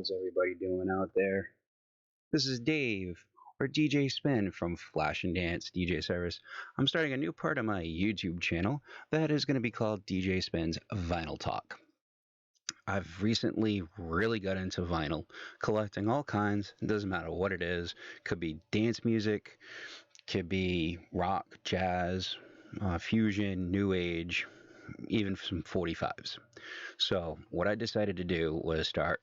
How's everybody doing out there? This is Dave, or DJ Spynn from Flash and Dance DJ Service. I'm starting a new part of my YouTube channel that is going to be called DJ Spinn's Vinyl Talk. I've recently really got into vinyl, collecting all kinds. It doesn't matter what it is. Could be dance music, could be rock, jazz, fusion, new age, even some 45s. So, what I decided to do was start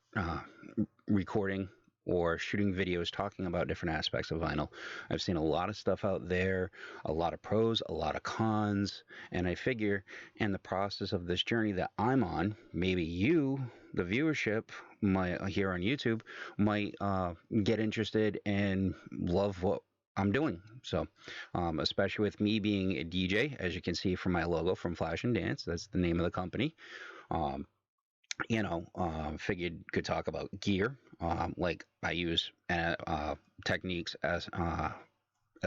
recording or shooting videos talking about different aspects of vinyl. I've seen a lot of stuff out there, a lot of pros, a lot of cons, and I figure in the process of this journey that I'm on, maybe you, the viewership, might here on YouTube, might get interested and love what I'm doing. So, especially with me being a DJ, as you can see from my logo from Flash and Dance, that's the name of the company. Um, Figured could talk about gear. Like I use techniques as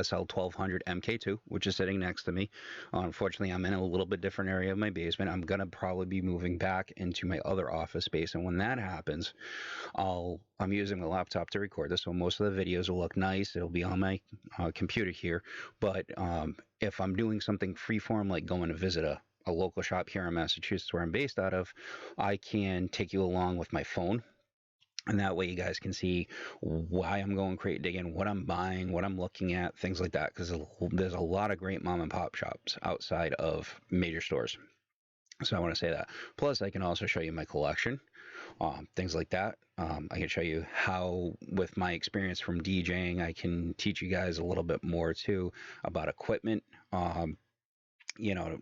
SL 1200 MK2, which is sitting next to me. Unfortunately, I'm in a little bit different area of my basement. I'm gonna probably be moving back into my other office space, and when that happens, I'm using my laptop to record this, so most of the videos will look nice. It'll be on my computer here, but if I'm doing something freeform, like going to visit a local shop here in Massachusetts where I'm based out of, I can take you along with my phone. And that way you guys can see why I'm going crate digging, what I'm buying, what I'm looking at, things like that. Because there's a lot of great mom and pop shops outside of major stores. So I want to say that. Plus, I can also show you my collection, things like that. I can show you how, with my experience from DJing, I can teach you guys a little bit more too about equipment. You know,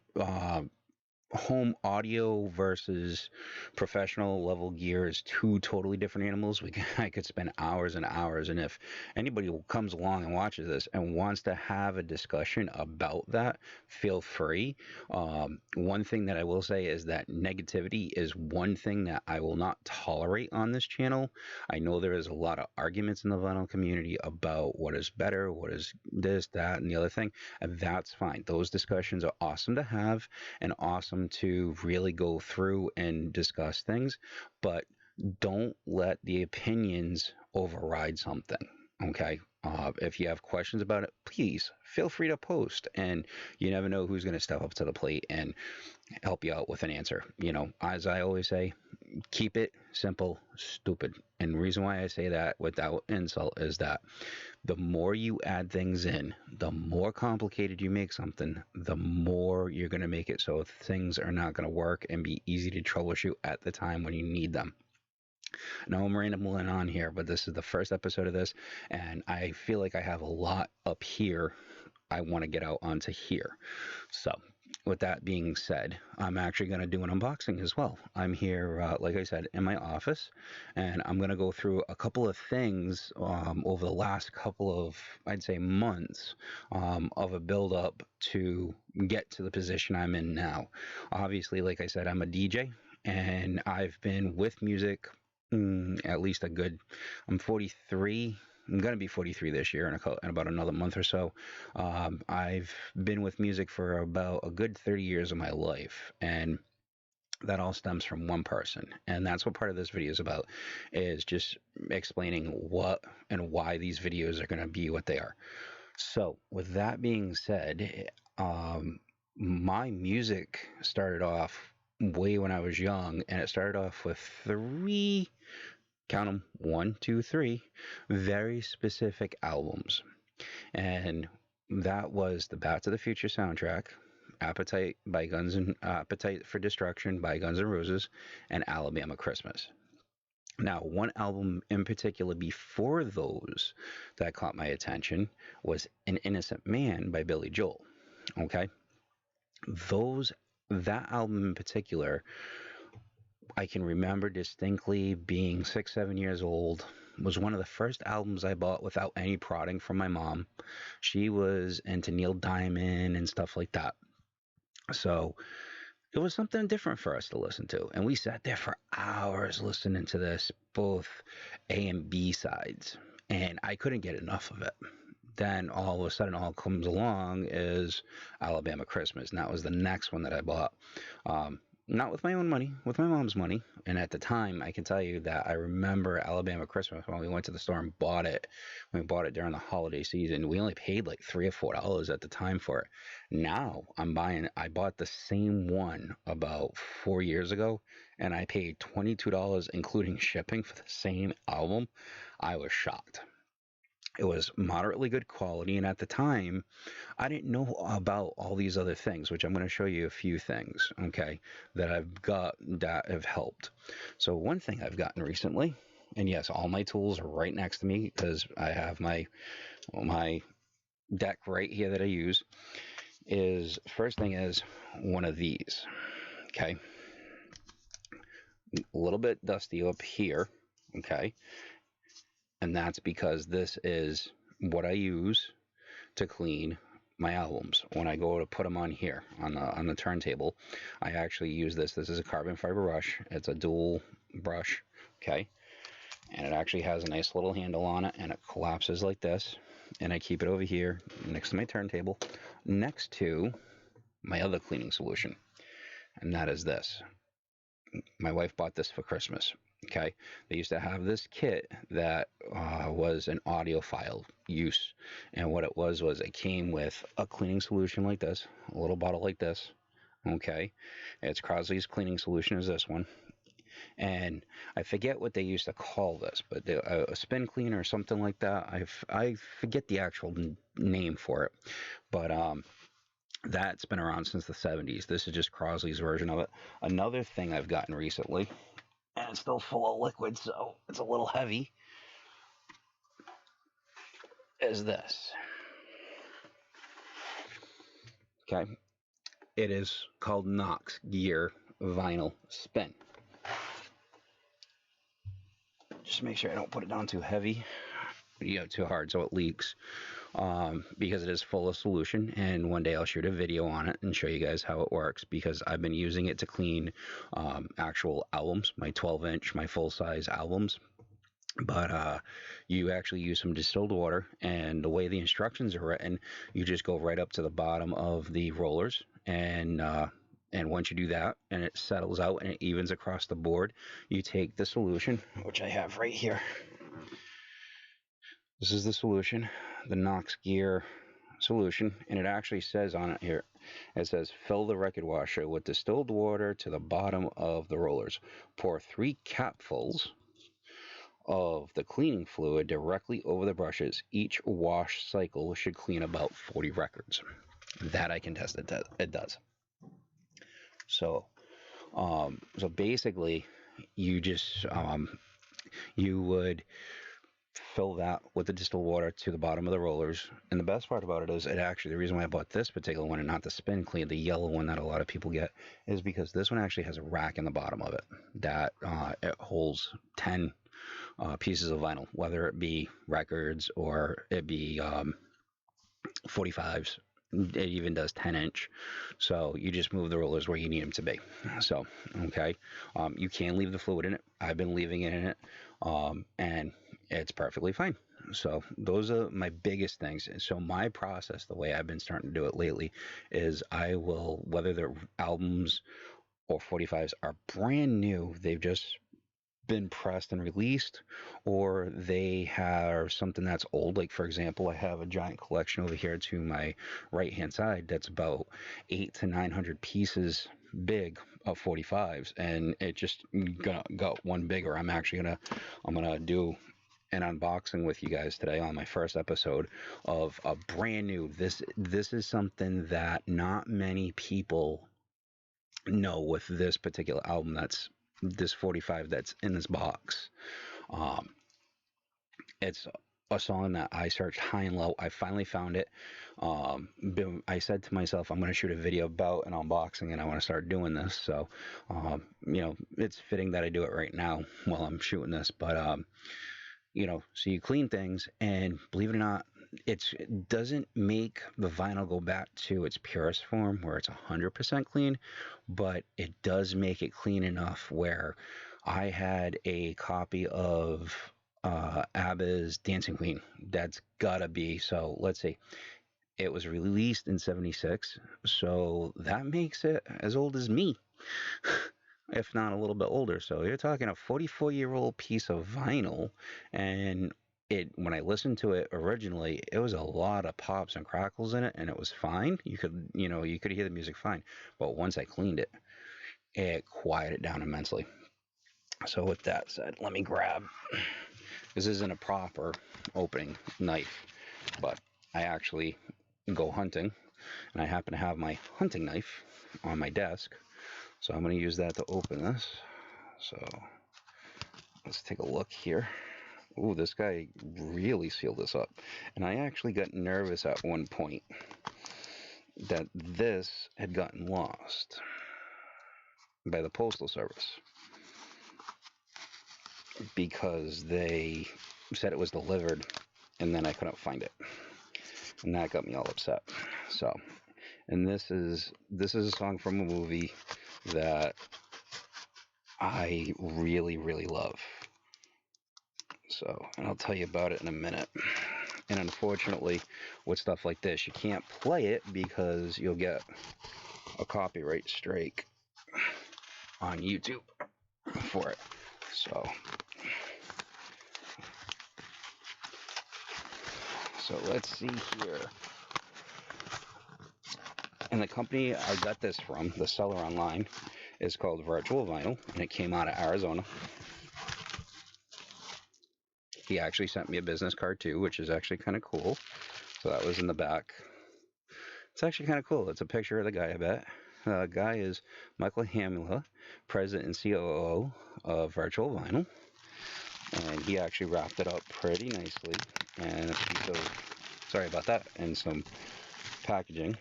home audio versus professional level gear is two totally different animals. I could spend hours and hours, and if anybody comes along and watches this and wants to have a discussion about that, feel free. One thing that I will say is that negativity is one thing that I will not tolerate on this channel. I know there is a lot of arguments in the vinyl community about what is better, what is this, that, and the other thing, and that's fine. Those discussions are awesome to have and awesome to really go through and discuss things, but don't let the opinions override something. Okay. If you have questions about it, please feel free to post, and you never know who's going to step up to the plate and help you out with an answer. As I always say, keep it simple, stupid. And the reason why I say that without insult is that the more you add things in, the more complicated you make something, the more you're going to make it so things are not going to work and be easy to troubleshoot at the time when you need them. Now I'm rambling on here, but this is the first episode of this, and I feel like I have a lot up here I want to get out onto here. So, with that being said, I'm actually going to do an unboxing as well. I'm here, like I said, in my office, and I'm going to go through a couple of things over the last couple of, I'd say, months of a build up to get to the position I'm in now. Obviously, like I said, I'm a DJ, and I've been with music at least a good, I'm 43. I'm going to be 43 this year in about another month or so. I've been with music for about a good 30 years of my life, and that all stems from one person. And that's what part of this video is about, is just explaining what and why these videos are going to be what they are. So with that being said, my music started off way when I was young, and it started off with three, count them, 1, 2, 3, very specific albums. And that was the Back to the Future soundtrack, Appetite for Destruction by Guns N' Roses, and Alabama Christmas. Now, one album in particular before those that caught my attention was An Innocent Man by Billy Joel. Okay? That album in particular, I can remember distinctly being 6, 7 years old. Was one of the first albums I bought without any prodding from my mom. She was into Neil Diamond and stuff like that. So it was something different for us to listen to. And we sat there for hours listening to this, both A and B sides. And I couldn't get enough of it. Then all of a sudden, all comes along is Alabama Christmas. And that was the next one that I bought. Not with my own money, with my mom's money. And at the time, I can tell you that I remember Alabama Christmas when we went to the store and bought it. We bought it during the holiday season. We only paid like $3 or $4 at the time for it. Now I bought the same one about 4 years ago, and I paid $22, including shipping, for the same album. I was shocked. It was moderately good quality, and at the time, I didn't know about all these other things, which I'm going to show you a few things, okay, that I've got that have helped. So one thing I've gotten recently, and yes, all my tools are right next to me because I have my deck right here that I use. Is first thing is one of these, okay, a little bit dusty up here, okay, and that's because this is what I use to clean my albums. When I go to put them on here on the turntable, I actually use this. This is a carbon fiber brush. It's a dual brush, okay, and it actually has a nice little handle on it, and it collapses like this. And I keep it over here next to my turntable, next to my other cleaning solution, and that is this. My wife bought this for Christmas. Okay, they used to have this kit that was an audiophile use, and what it was it came with a cleaning solution like this, a little bottle like this. Okay, it's Crosley's cleaning solution is this one, and I forget what they used to call this, but a spin cleaner or something like that. I forget the actual name for it, but that's been around since the 70s. This is just Crosley's version of it. Another thing I've gotten recently, and it's still full of liquid, so it's a little heavy, is this. Okay. It is called Knox Gear Vinyl Spin. Just make sure I don't put it down too heavy, too hard so it leaks. Because it is full of solution, and one day I'll shoot a video on it and show you guys how it works, because I've been using it to clean actual albums, my 12-inch, my full-size albums. But you actually use some distilled water, and the way the instructions are written, you just go right up to the bottom of the rollers, and once you do that and it settles out and it evens across the board, you take the solution, which I have right here. This is the solution, the Knox Gear solution, and it actually says on it here, it says fill the record washer with distilled water to the bottom of the rollers. Pour 3 capfuls of the cleaning fluid directly over the brushes. Each wash cycle should clean about 40 records. That I can test it does. So basically, you just you would fill that with the distilled water to the bottom of the rollers. And the best part about it is, the reason why I bought this particular one and not the spin clean, the yellow one that a lot of people get, is because this one actually has a rack in the bottom of it that it holds 10 pieces of vinyl, whether it be records or it be 45s. It even does 10-inch. So you just move the rollers where you need them to be. So, okay. You can leave the fluid in it. I've been leaving it in it. And it's perfectly fine. So those are my biggest things. So my process, the way I've been starting to do it lately, is I will, whether the albums or 45s are brand new, they've just been pressed and released, or they have something that's old. Like, for example, I have a giant collection over here to my right hand side that's about 800 to 900 pieces big of 45s, and it just got one bigger. I'm gonna do an unboxing with you guys today on my first episode of a brand new. This is something that not many people know with this particular album. That's this 45 that's in this box. It's a song that I searched high and low. I finally found it. I said to myself, I'm going to shoot a video about an unboxing, and I want to start doing this. So, it's fitting that I do it right now while I'm shooting this. But, so you clean things, and believe it or not, it doesn't make the vinyl go back to its purest form where it's 100% clean, but it does make it clean enough where I had a copy of ABBA's Dancing Queen. That's gotta be, so let's see, It was released in 76, so that makes it as old as me, if not a little bit older. So you're talking a 44-year-old piece of vinyl, and when I listened to it originally, it was a lot of pops and crackles in it, and it was fine. You could hear the music fine, but once I cleaned it, it quieted down immensely. So with that said, let me grab. This isn't a proper opening knife, but I actually go hunting, and I happen to have my hunting knife on my desk, so I'm going to use that to open this. So let's take a look here. Ooh, this guy really sealed this up, and I actually got nervous at one point that this had gotten lost by the Postal Service because they said it was delivered, and then I couldn't find it, and that got me all upset. So, and this is a song from a movie that I really, really love. So, and I'll tell you about it in a minute. And unfortunately, with stuff like this, you can't play it because you'll get a copyright strike on YouTube for it. So let's see here. And the company I got this from, the seller online, is called Virtual Vinyl, and it came out of Arizona. He actually sent me a business card too, which is actually kind of cool. So that was in the back. It's actually kind of cool. It's a picture of the guy, I bet. The guy is Michael Hamula, president and COO of Virtual Vinyl. And he actually wrapped it up pretty nicely. And a piece of, sorry about that, and some packaging.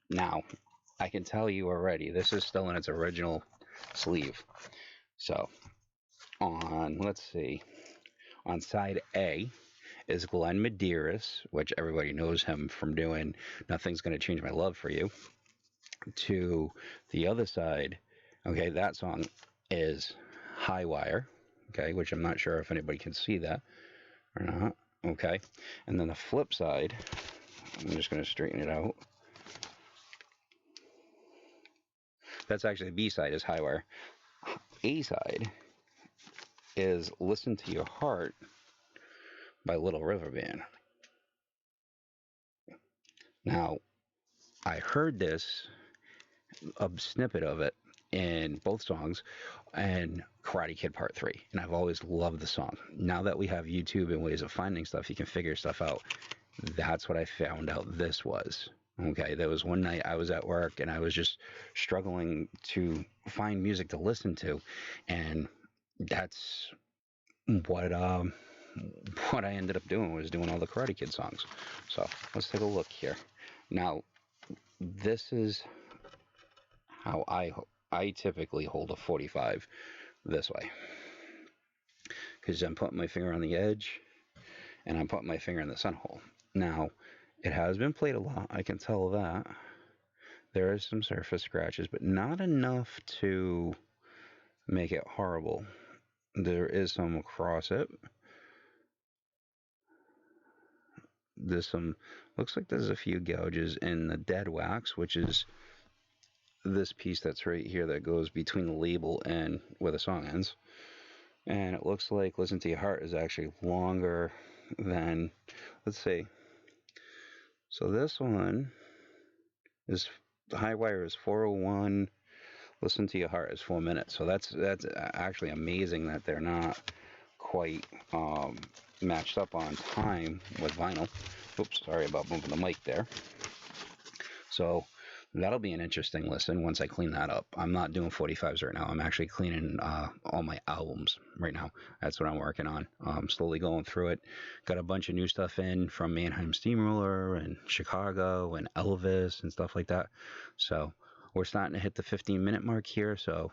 Now, I can tell you already, this is still in its original sleeve. So, let's see, on side A is Glenn Medeiros, which everybody knows him from doing Nothing's Gonna Change My Love for You. To the other side, okay, that song is High Wire, okay, which I'm not sure if anybody can see that or not, okay. And then the flip side, I'm just going to straighten it out. That's actually the B side is High Wire. A side is Listen to Your Heart by Little River Band. Now, I heard a snippet of it in both songs and Karate Kid Part 3, and I've always loved the song. Now that we have YouTube and ways of finding stuff, you can figure stuff out. That's what I found out this was. Okay, there was one night I was at work and I was just struggling to find music to listen to, and that's what I ended up doing, was doing all the Karate Kid songs. So let's take a look here. Now, this is how I typically hold a 45 this way, because I'm putting my finger on the edge and I'm putting my finger in the sun hole. Now, it has been played a lot, I can tell that. There is some surface scratches, but not enough to make it horrible. There is some across it. Looks like there's a few gouges in the dead wax, which is this piece that's right here that goes between the label and where the song ends. And it looks like Listen to Your Heart is actually longer than, let's see. So this one is, High Wire is 4:01. Listen to Your Heart is 4 minutes. So that's actually amazing that they're not quite matched up on time with vinyl. Oops, sorry about bumping the mic there. So that'll be an interesting listen once I clean that up. I'm not doing 45s right now. I'm actually cleaning all my albums right now. That's what I'm working on. Slowly going through it. Got a bunch of new stuff in from Mannheim Steamroller and Chicago and Elvis and stuff like that. So we're starting to hit the 15-minute mark here. So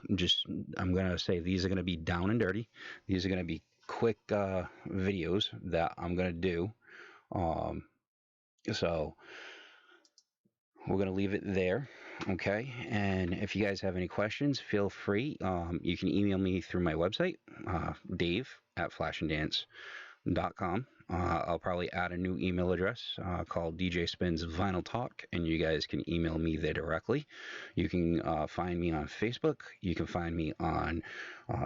I'm going to say these are going to be down and dirty. These are going to be quick videos that I'm going to do. So we're going to leave it there, okay? And if you guys have any questions, feel free. You can email me through my website, Dave@flashanddance.com. I'll probably add a new email address called DJ Spynn's Vinyl Talk, and you guys can email me there directly. You can find me on Facebook. You can find me on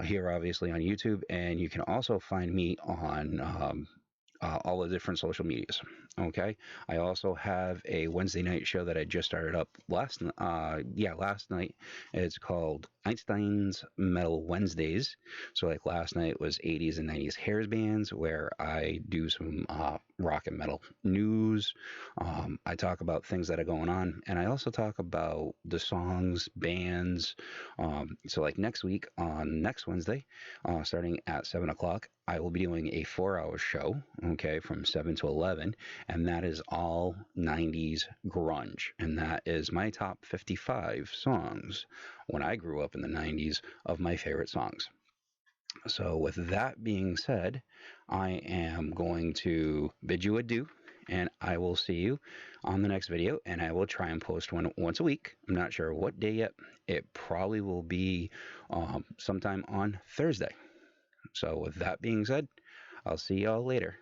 here, obviously, on YouTube, and you can also find me on all the different social medias. Okay. I also have a Wednesday night show that I just started up last night. It's called Einstein's Metal Wednesdays. So like last night was 80s and 90s hairs bands where I do some rock and metal news. I talk about things that are going on, and I also talk about the songs, bands. So like next week on next Wednesday, starting at 7 o'clock, I will be doing a 4 hour show, okay, from 7 to 11, and that is all 90s grunge. And that is my top 55 songs when I grew up in the 90s of my favorite songs. So, with that being said, I am going to bid you adieu, and I will see you on the next video. And I will try and post one once a week. I'm not sure what day yet. It probably will be sometime on Thursday. So, with that being said, I'll see y'all later.